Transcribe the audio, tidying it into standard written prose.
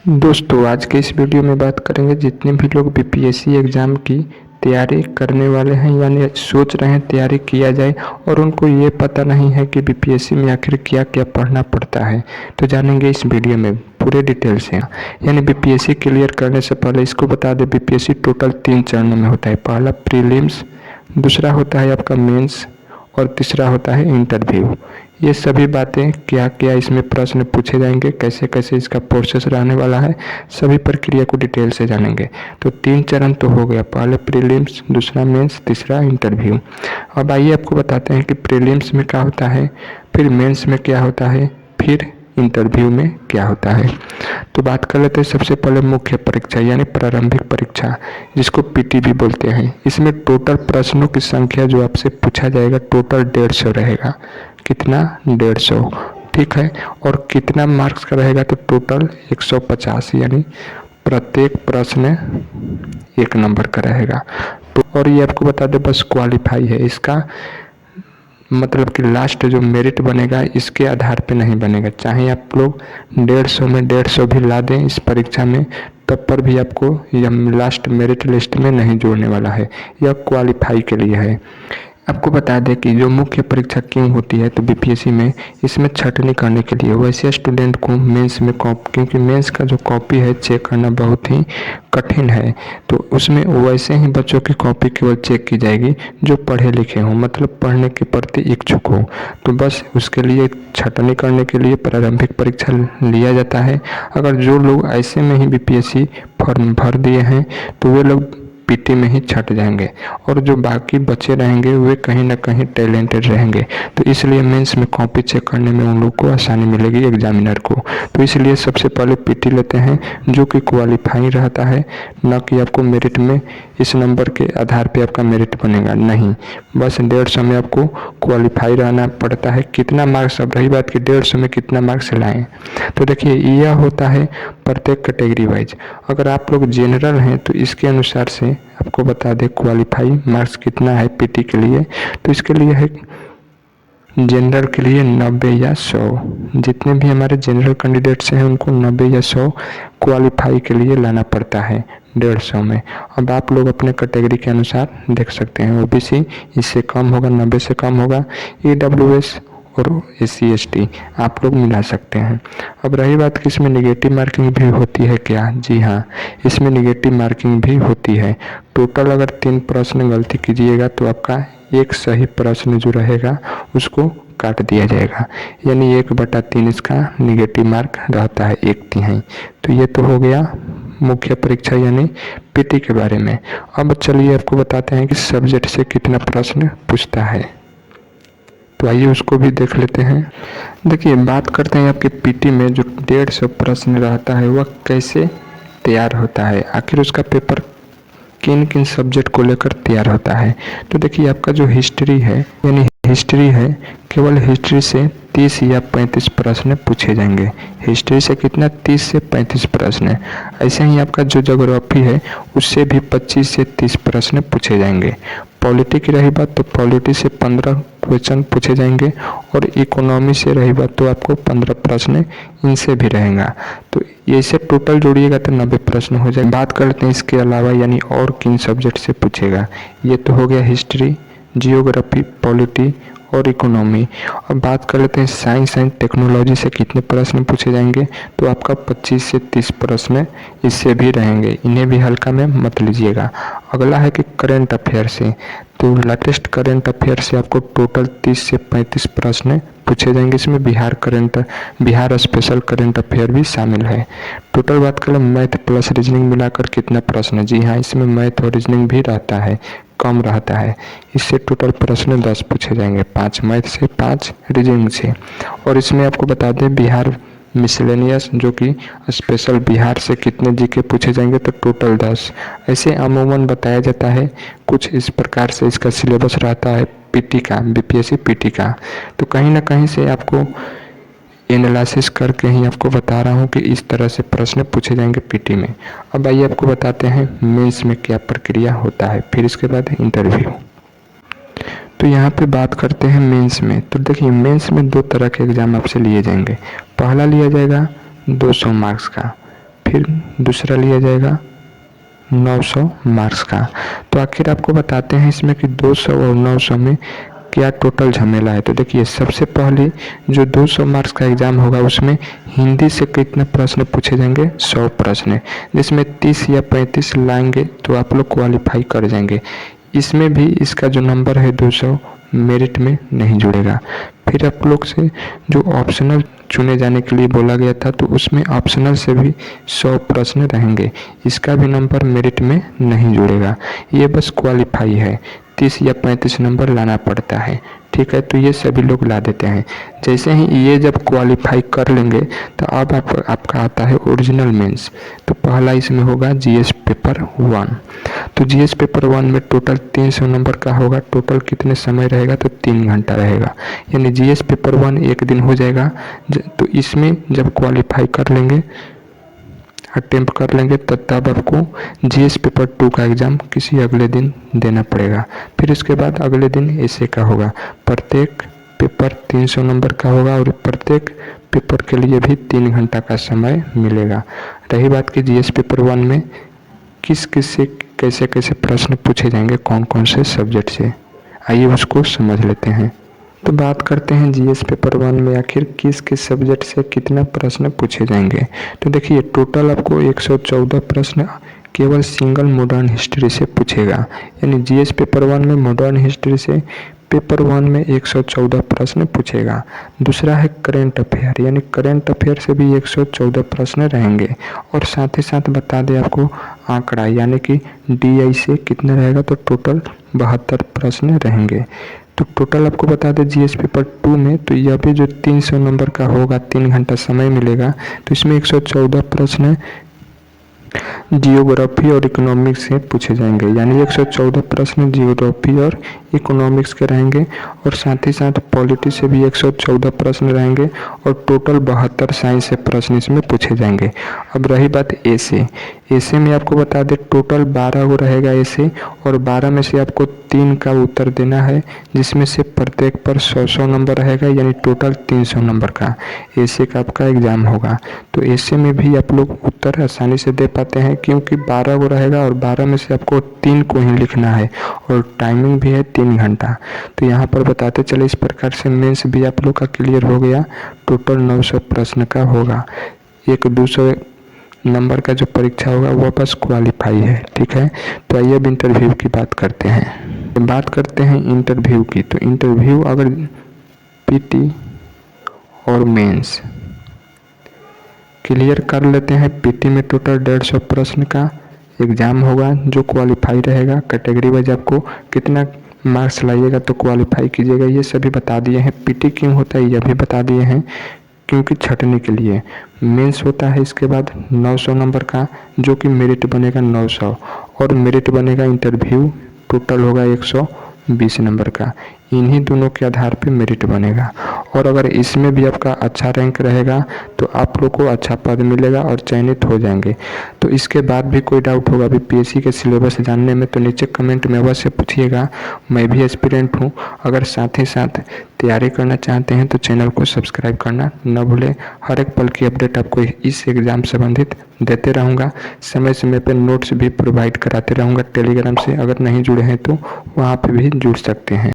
दोस्तों आज के इस वीडियो में बात करेंगे जितने भी लोग बीपीएससी एग्ज़ाम की तैयारी करने वाले हैं यानी सोच रहे हैं तैयारी किया जाए और उनको ये पता नहीं है कि बीपीएससी में आखिर क्या क्या पढ़ना पड़ता है, तो जानेंगे इस वीडियो में पूरे डिटेल से। यानी बीपीएससी क्लियर करने से पहले इसको बता दें, बीपीएससी टोटल 3 चरणों में होता है। पहला प्रीलिम्स, दूसरा होता है आपका मेंस और तीसरा होता है इंटरव्यू। ये सभी बातें क्या क्या इसमें प्रश्न पूछे जाएंगे, कैसे कैसे इसका प्रोसेस रहने वाला है, सभी प्रक्रिया को डिटेल से जानेंगे। तो 3 चरण तो हो गया, पहले प्रीलिम्स, दूसरा मेंस, तीसरा इंटरव्यू। अब आइए आपको बताते हैं कि प्रीलिम्स में क्या होता है, फिर मेंस में क्या होता है, फिर इंटरव्यू में क्या होता है। तो बात कर लेते हैं सबसे पहले मुख्य परीक्षा यानी प्रारंभिक परीक्षा, जिसको पीटी भी बोलते हैं। इसमें टोटल प्रश्नों की संख्या जो आपसे पूछा जाएगा टोटल 150 रहेगा। कितना? 150, ठीक है। और कितना मार्क्स का रहेगा? तो टोटल 150, यानी प्रत्येक प्रश्न 1 नंबर का रहेगा। तो और ये आपको बता दें बस क्वालिफाई है, इसका मतलब कि लास्ट जो मेरिट बनेगा इसके आधार पे नहीं बनेगा। चाहे आप लोग 150 में 150 भी ला दें इस परीक्षा में, तब पर भी आपको यह लास्ट मेरिट लिस्ट में नहीं जोड़ने वाला है, यह क्वालिफाई के लिए है। आपको बता दें कि जो मुख्य परीक्षा क्यों होती है, तो बीपीएससी में इसमें छँटनी करने के लिए वैसे स्टूडेंट को मेंस में क्योंकि मेंस का जो कॉपी है चेक करना बहुत ही कठिन है, तो उसमें वैसे ही बच्चों की कॉपी केवल चेक की जाएगी जो पढ़े लिखे हों, मतलब पढ़ने के प्रति इच्छुक हो। तो बस उसके लिए छँटनी करने के लिए प्रारंभिक परीक्षा लिया जाता है। अगर जो लोग ऐसे में ही बीपीएससी फॉर्म भर दिए हैं तो वे लोग पीटी में ही छट जाएंगे और जो बाकी बचे रहेंगे वे कहीं ना कहीं टैलेंटेड रहेंगे। तो इसलिए मेंस में कॉपी चेक करने में उन लोग को आसानी मिलेगी एग्जामिनर को। तो इसलिए सबसे पहले पीटी लेते हैं जो कि क्वालिफाई रहता है, न कि आपको मेरिट में इस नंबर के आधार पे आपका मेरिट बनेगा, नहीं। बस 150 में आपको क्वालिफाई रहना पड़ता है। कितना मार्क्स, अब रही बात कि 150 में कितना मार्क्स लाएँ, तो देखिए यह होता है प्रत्येक कैटेगरी वाइज। अगर आप लोग जनरल हैं तो इसके अनुसार से आपको बता दें क्वालिफाई मार्क्स कितना है पीटी के लिए। तो इसके लिए है जनरल के लिए 90 या 100, जितने भी हमारे जनरल कैंडिडेट्स हैं उनको 90 या 100 क्वालिफाई के लिए लाना पड़ता है 150 में। अब आप लोग अपने कैटेगरी के अनुसार देख सकते हैं, ओबीसी इससे कम होगा, 90 से कम होगा, ईडब्ल्यूएस और SC ST आप लोग मिला सकते हैं। अब रही बात कि इसमें निगेटिव मार्किंग भी होती है क्या? जी हाँ, इसमें निगेटिव मार्किंग भी होती है। टोटल अगर 3 प्रश्न गलती कीजिएगा तो आपका एक सही प्रश्न जो रहेगा उसको काट दिया जाएगा, यानी 1/3 इसका निगेटिव मार्क रहता है, 1/3। तो ये तो हो गया मुख्य परीक्षा यानी पीटी के बारे में। अब चलिए आपको बताते हैं कि सब्जेक्ट से कितना प्रश्न पूछता है, तो आइए उसको भी देख लेते हैं। देखिए बात करते हैं आपके पीटी में जो 150 प्रश्न रहता है वह कैसे तैयार होता है, आखिर उसका पेपर किन किन सब्जेक्ट को लेकर तैयार होता है। तो देखिए आपका जो हिस्ट्री है यानी हिस्ट्री है, केवल हिस्ट्री से 30 या 35 प्रश्न पूछे जाएंगे। हिस्ट्री से कितना? 30 से 35 प्रश्न। ऐसे ही आपका जो ज्योग्राफी है उससे भी 25 से 30 प्रश्न पूछे जाएंगे। पॉलिटी की रही बात तो पॉलिटी से 15 क्वेश्चन पूछे जाएंगे और इकोनॉमी से रही बात तो आपको 15 प्रश्न इनसे भी रहेगा। तो ऐसे टोटल जोड़िएगा तो 90 प्रश्न हो जाए। बात करते हैं इसके अलावा यानी और किन सब्जेक्ट से पूछेगा। ये तो हो गया हिस्ट्री, जियोग्राफी, पॉलिटी और इकोनॉमी। अब बात कर लेते हैं साइंस एंड टेक्नोलॉजी से कितने प्रश्न पूछे जाएंगे, तो आपका 25 से 30 प्रश्न इससे भी रहेंगे, इन्हें भी हल्का में मत लीजिएगा। अगला है कि करंट अफेयर से, तो लेटेस्ट करंट अफेयर से आपको टोटल 30 से 35 प्रश्न पूछे जाएंगे। इसमें बिहार स्पेशल करंट अफेयर भी शामिल है। टोटल बात करें मैथ प्लस रीजनिंग मिलाकर कितना प्रश्न, जी हाँ इसमें मैथ और रीजनिंग भी रहता है, कम रहता है। इससे टोटल प्रश्न 10 पूछे जाएंगे, 5 मैथ से, 5 रीजनिंग से। और इसमें आपको बता दें बिहार मिसलेनियस जो कि स्पेशल बिहार से कितने जीके पूछे जाएंगे, तो टोटल 10। ऐसे अमूमन बताया जाता है, कुछ इस प्रकार से इसका सिलेबस रहता है पीटी का, बीपीएससी पीटी का। तो कहीं ना कहीं से आपको एनालिसिस करके ही आपको बता रहा हूँ कि इस तरह से प्रश्न पूछे जाएंगे पीटी में। अब आइए आपको बताते हैं मेंस में क्या प्रक्रिया होता है, फिर इसके बाद इंटरव्यू। तो यहाँ पे बात करते हैं मेंस में। तो देखिए मेंस में 2 तरह के एग्ज़ाम आपसे लिए जाएंगे। पहला लिया जाएगा 200 मार्क्स का, फिर दूसरा लिया जाएगा 900 मार्क्स का। तो आखिर आपको बताते हैं इसमें कि 200 और 900 में क्या टोटल झमेला है। तो देखिए, सबसे पहले जो 200 मार्क्स का एग्ज़ाम होगा उसमें हिंदी से कितने प्रश्न पूछे जाएंगे, 100 प्रश्न, जिसमें 30 या 35 लाएंगे तो आप लोग क्वालिफाई कर जाएंगे। इसमें भी इसका जो नंबर है 200 मेरिट में नहीं जुड़ेगा। फिर आप लोग से जो ऑप्शनल चुने जाने के लिए बोला गया था, तो उसमें ऑप्शनल से भी 100 प्रश्न रहेंगे, इसका भी नंबर मेरिट में नहीं जुड़ेगा। ये बस क्वालिफाई है, 30 या 35 नंबर लाना पड़ता है, ठीक है। तो ये सभी लोग ला देते हैं। जैसे ही ये जब क्वालिफाई कर लेंगे तो अब आपका आता है ओरिजिनल मेंस। तो पहला इसमें होगा जीएस पेपर 1। तो जीएस पेपर 1 में टोटल 300 नंबर का होगा। टोटल कितने समय रहेगा, तो 3 घंटा रहेगा, यानी जीएस पेपर 1 एक दिन हो जाएगा। तो इसमें जब क्वालिफाई कर लेंगे, अटेम्प्ट कर लेंगे, तब आपको जीएस पेपर 2 का एग्ज़ाम किसी अगले दिन देना पड़ेगा। फिर इसके बाद अगले दिन ऐसे का होगा। प्रत्येक पेपर 300 नंबर का होगा और प्रत्येक पेपर के लिए भी 3 घंटा का समय मिलेगा। रही बात कि जीएस पेपर 1 में किस किस से कैसे कैसे प्रश्न पूछे जाएंगे, कौन कौन से सब्जेक्ट से, आइए उसको समझ लेते हैं। तो बात करते हैं जीएस पेपर 1 में आखिर किस किस सब्जेक्ट से कितना प्रश्न पूछे जाएंगे। तो देखिए, टोटल आपको 114 प्रश्न केवल सिंगल मॉडर्न हिस्ट्री से पूछेगा, यानी जीएस पेपर 1 में मॉडर्न हिस्ट्री से पेपर 1 में 114 प्रश्न पूछेगा। दूसरा है करेंट अफेयर, यानी करेंट अफेयर से भी 114 प्रश्न रहेंगे। और साथ ही साथ बता दें आपको आंकड़ा, यानी कि डीआई से कितना रहेगा, तो टोटल 72 प्रश्न रहेंगे। तो टोटल आपको बता दें जीएस पेपर 2 में, तो यह भी जो 300 नंबर का होगा, 3 घंटा समय मिलेगा, तो इसमें 114 प्रश्न जियोग्राफी और इकोनॉमिक्स से पूछे जाएंगे, यानी 114 प्रश्न जियोग्राफी और इकोनॉमिक्स के रहेंगे। और साथ ही साथ पॉलिटी से भी 114 प्रश्न रहेंगे और टोटल 72 साइंस से प्रश्न इसमें पूछे जाएंगे। अब रही बात ऐसे में आपको बता दें टोटल 12 को रहेगा ऐसे, और 12 में से आपको 3 का उत्तर देना है, जिसमें से प्रत्येक पर 100 नंबर रहेगा, यानी टोटल 300 नंबर का ऐसे का आपका एग्ज़ाम होगा। तो ऐसे में भी आप लोग उत्तर आसानी से दे पाते हैं, क्योंकि 12 को रहेगा और 12 में से आपको 3 को ही लिखना है और टाइमिंग भी है 3 घंटा। तो यहाँ पर बताते चले, इस प्रकार से मेंस भी आप लोग का क्लियर हो गया। टोटल 900 प्रश्न का होगा। एक 200 नंबर का जो परीक्षा होगा वह बस क्वालिफाई है, ठीक है। तो आइए अब इंटरव्यू की बात करते हैं। बात करते हैं इंटरव्यू की। तो इंटरव्यू अगर पीटी और मेंस क्लियर कर लेते हैं, पीटी में टोटल 150 प्रश्न का एग्ज़ाम होगा जो क्वालिफाई रहेगा। कैटेगरी वाइज आपको कितना मार्क्स लाइएगा तो क्वालिफाई कीजिएगा, ये सभी बता दिए हैं। पीटी क्यों होता है यह भी बता दिए हैं, क्योंकि छटने के लिए। मेंस होता है इसके बाद 900 नंबर का, जो कि मेरिट बनेगा 900, और मेरिट बनेगा इंटरव्यू, टोटल होगा 120 नंबर का। इन्हीं दोनों के आधार पे मेरिट बनेगा। और अगर इसमें भी आपका अच्छा रैंक रहेगा तो आप लोग को अच्छा पद मिलेगा और चयनित हो जाएंगे। तो इसके बाद भी कोई डाउट होगा बीपीएससी के सिलेबस जानने में, तो नीचे कमेंट में अवश्य पूछिएगा। मैं भी एस्पिरेंट हूँ। अगर साथ ही साथ तैयारी करना चाहते हैं तो चैनल को सब्सक्राइब करना न भूलें। हर एक पल की अपडेट आपको इस एग्ज़ाम संबंधित देते रहूँगा। समय समय पर नोट्स भी प्रोवाइड कराते रहूँगा टेलीग्राम से। अगर नहीं जुड़े हैं तो वहाँ पर भी जुड़ सकते हैं।